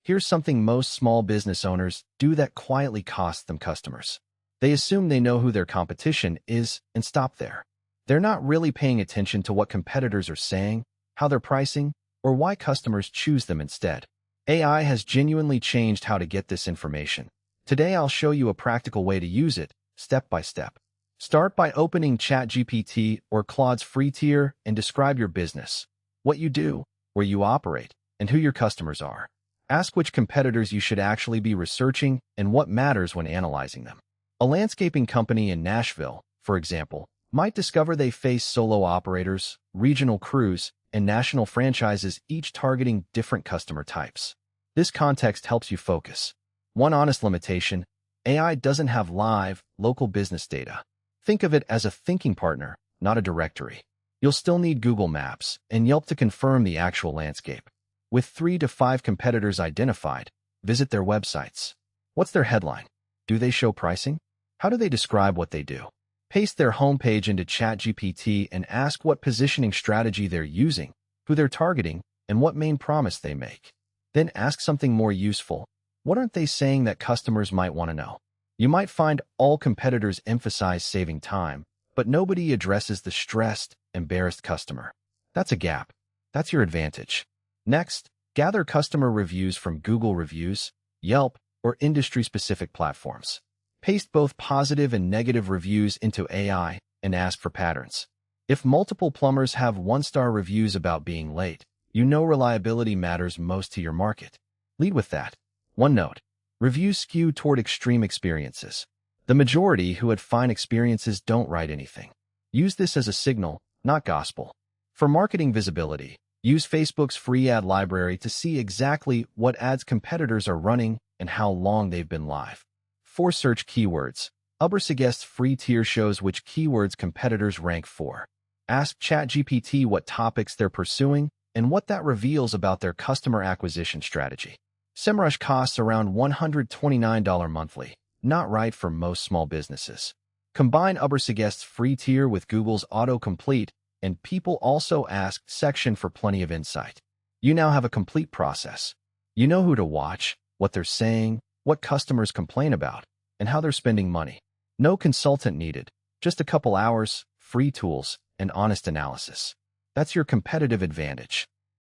Here's something most small business owners do that quietly costs them customers. They assume they know who their competition is and stop there. They're not really paying attention to what competitors are saying, how they're pricing, or why customers choose them instead. AI has genuinely changed how to get this information. Today, I'll show you a practical way to use it, step by step. Start by opening ChatGPT or Claude's free tier and describe your business, what you do, where you operate, and who your customers are. Ask which competitors you should actually be researching and what matters when analyzing them. A landscaping company in Nashville, for example, might discover they face solo operators, regional crews, and national franchises, each targeting different customer types. This context helps you focus. One honest limitation: AI doesn't have live, local business data. Think of it as a thinking partner, not a directory. You'll still need Google Maps and Yelp to confirm the actual landscape. With 3 to 5 competitors identified, visit their websites. What's their headline? Do they show pricing? How do they describe what they do? Paste their homepage into ChatGPT and ask what positioning strategy they're using, who they're targeting, and what main promise they make. Then ask something more useful. What aren't they saying that customers might want to know? You might find all competitors emphasize saving time, but nobody addresses the stressed, embarrassed customer. That's a gap. That's your advantage. Next, gather customer reviews from Google Reviews, Yelp, or industry-specific platforms. Paste both positive and negative reviews into AI and ask for patterns. If multiple plumbers have 1-star reviews about being late, you know reliability matters most to your market. Lead with that. One note: reviews skew toward extreme experiences. The majority who had fine experiences don't write anything. Use this as a signal, not gospel. For marketing visibility, use Facebook's free ad library to see exactly what ads competitors are running and how long they've been live. For search keywords, Ubersuggest's free tier shows which keywords competitors rank for. Ask ChatGPT what topics they're pursuing and what that reveals about their customer acquisition strategy. SEMrush costs around $129 monthly, not right for most small businesses. Combine Ubersuggest's free tier with Google's autocomplete and People Also Ask section for plenty of insight. You now have a complete process. You know who to watch, what they're saying, what customers complain about, and how they're spending money. No consultant needed, just a couple hours, free tools, and honest analysis. That's your competitive advantage.